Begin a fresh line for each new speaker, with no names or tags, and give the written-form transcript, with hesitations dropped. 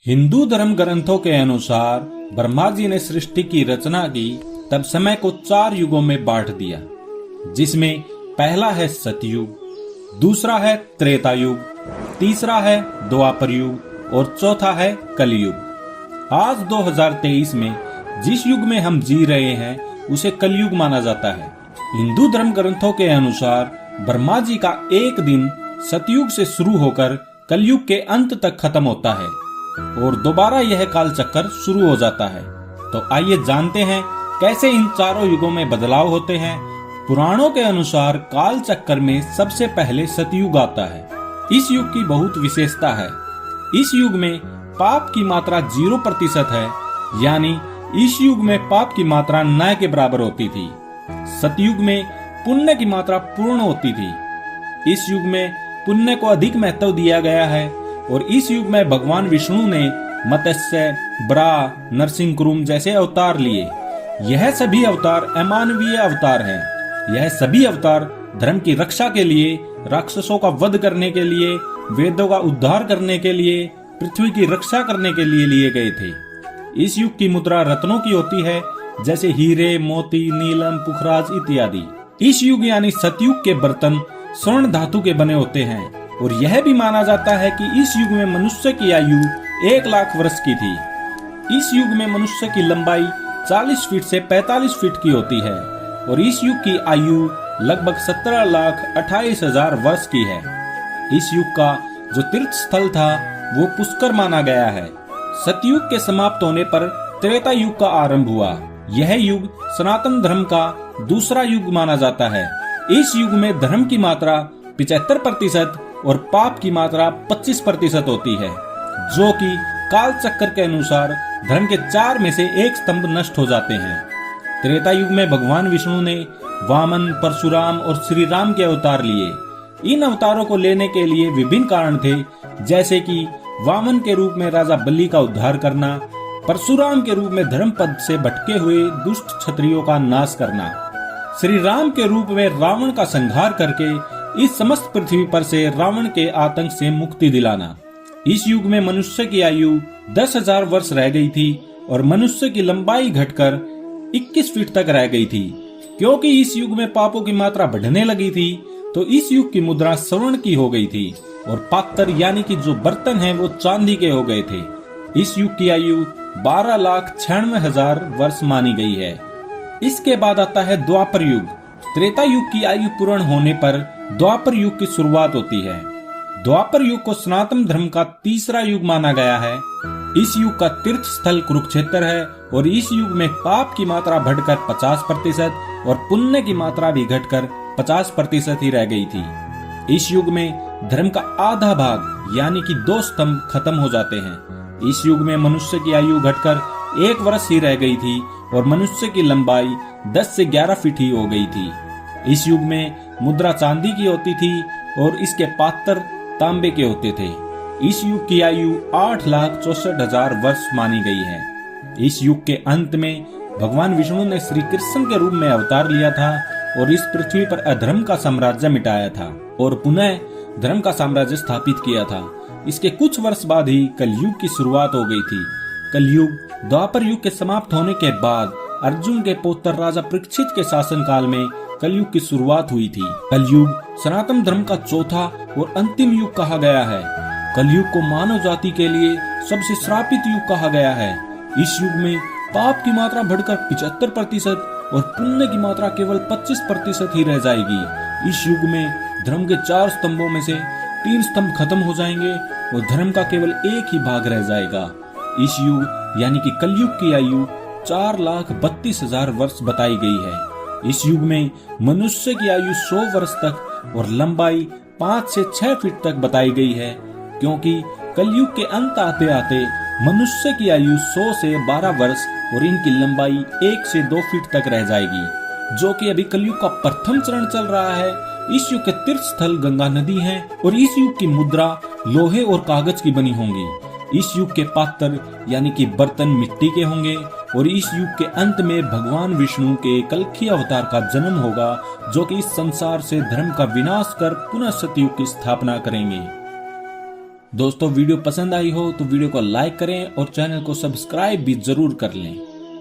हिंदू धर्म ग्रंथों के अनुसार ब्रह्मा जी ने सृष्टि की रचना की, तब समय को 4 युगों में बांट दिया, जिसमें पहला है सतयुग, दूसरा है त्रेता युग, तीसरा है द्वापर युग और चौथा है कलयुग। आज 2023 में जिस युग में हम जी रहे हैं उसे कलयुग माना जाता है। हिंदू धर्म ग्रंथों के अनुसार ब्रह्मा जी का एक दिन सतयुग से शुरू होकर कलयुग के अंत तक खत्म होता है और दोबारा यह काल चक्कर शुरू हो जाता है। तो आइए जानते हैं कैसे इन चारों युगों में बदलाव होते हैं। पुराणों के अनुसार काल चक्कर में सबसे पहले सतयुग आता है। इस युग की बहुत विशेषता है। इस युग में पाप की मात्रा 0% है, यानी इस युग में पाप की मात्रा न के बराबर होती थी। सतयुग में पुण्य की मात्रा पूर्ण होती थी। इस युग में पुण्य को अधिक महत्व दिया गया है और इस युग में भगवान विष्णु ने मत्स्य, बराह, नरसिंह जैसे अवतार लिए। यह सभी अवतार अमानवीय अवतार हैं। यह सभी अवतार धर्म की रक्षा के लिए, राक्षसों का वध करने के लिए, वेदों का उद्धार करने के लिए, पृथ्वी की रक्षा करने के लिए लिए गए थे। इस युग की मुद्रा रत्नों की होती है, जैसे हीरे, मोती, नीलम, पुखराज इत्यादि। इस युग यानी सतयुग के बर्तन स्वर्ण धातु के बने होते हैं और यह भी माना जाता है कि इस युग में मनुष्य की आयु 1 लाख वर्ष की थी। इस युग में मनुष्य की लंबाई 40 फीट से 45 फीट की होती है और इस युग की आयु लगभग 17,28,000 वर्ष की है। इस युग का जो तीर्थ स्थल था वो पुष्कर माना गया है। सतयुग के समाप्त होने पर त्रेता युग का आरंभ हुआ। यह युग सनातन धर्म का दूसरा युग माना जाता है। इस युग में धर्म की मात्रा 75% और पाप की मात्रा 25% होती है, जो कि काल चक्कर के अनुसार धर्म के 4 में से 1 स्तंभ नष्ट हो जाते हैं। त्रेता युग में भगवान विष्णु ने वामन, परशुराम और श्री राम के अवतार लिए। इन अवतारों को लेने के लिए विभिन्न कारण थे, जैसे कि वामन के रूप में राजा बलि का उद्धार करना, परशुराम के रूप में धर्म पद से भटके हुए दुष्ट क्षत्रियों का नाश करना, श्री राम के रूप में रावण का संहार करके इस समस्त पृथ्वी पर से रावण के आतंक से मुक्ति दिलाना। इस युग में मनुष्य की आयु 10,000 वर्ष रह गई थी और मनुष्य की लंबाई घटकर 21 फीट तक रह गई थी। क्योंकि इस युग में पापों की मात्रा बढ़ने लगी थी, तो इस युग की मुद्रा स्वर्ण की हो गई थी और पात्र यानी कि जो बर्तन हैं वो चांदी के हो गए थे। इस युग की आयु 12,96,000 वर्ष मानी गई है। इसके बाद आता है द्वापर युग। त्रेता युग की आयु पूर्ण होने पर द्वापर युग की शुरुआत होती है। द्वापर युग को सनातन धर्म का तीसरा युग माना गया है। इस युग का तीर्थ स्थल कुरुक्षेत्र है और इस युग में पाप की मात्रा बढ़कर 50% और पुण्य की मात्रा भी घटकर 50% ही रह गई थी। इस युग में धर्म का आधा भाग यानी कि 2 स्तंभ खत्म हो जाते हैं। इस युग में मनुष्य की आयु घटकर 1 वर्ष ही रह गई थी और मनुष्य की लंबाई 10 से 11 फीट ही हो गई थी। इस युग में मुद्रा चांदी की होती थी और इसके पात्र तांबे के होते थे। इस युग की आयु 8,64,000 वर्ष मानी गई है। इस युग के अंत में भगवान विष्णु ने श्री कृष्ण के रूप में अवतार लिया था और इस पृथ्वी पर अधर्म का साम्राज्य मिटाया था और पुनः धर्म का साम्राज्य स्थापित किया था। इसके कुछ वर्ष बाद ही कलयुग की शुरुआत हो गई थी। कलयुग द्वापर युग के समाप्त होने के बाद अर्जुन के पुत्र राजा परीक्षित के शासन काल में कलयुग की शुरुआत हुई थी। कलयुग सनातन धर्म का चौथा और अंतिम युग कहा गया है। कलयुग को मानव जाति के लिए सबसे श्रापित युग कहा गया है। इस युग में पाप की मात्रा बढ़कर 75% और पुण्य की मात्रा केवल 25% ही रह जाएगी। इस युग में धर्म के 4 स्तंभों में से 3 स्तंभ खत्म हो जाएंगे और धर्म का केवल 1 ही भाग रह जाएगा। इस युग यानी कि कलयुग की आयु 4,32,000 वर्ष बताई गई है। इस युग में मनुष्य की आयु 100 वर्ष तक और लंबाई 5 से 6 फीट तक बताई गई है, क्योंकि कलयुग के अंत आते आते मनुष्य की आयु 100 से 12 वर्ष और इनकी लंबाई 1 से 2 फीट तक रह जाएगी, जो कि अभी कलयुग का प्रथम चरण चल रहा है। इस युग के तीर्थ स्थल गंगा नदी है और इस युग की मुद्रा लोहे और कागज की बनी होंगी। इस युग के पात्र यानी कि बर्तन मिट्टी के होंगे और इस युग के अंत में भगवान विष्णु के कल्कि अवतार का जन्म होगा, जो कि इस संसार से धर्म का विनाश कर पुनः सतयुग की स्थापना करेंगे। दोस्तों वीडियो पसंद आई हो तो वीडियो को लाइक करें और चैनल को सब्सक्राइब भी जरूर कर लें।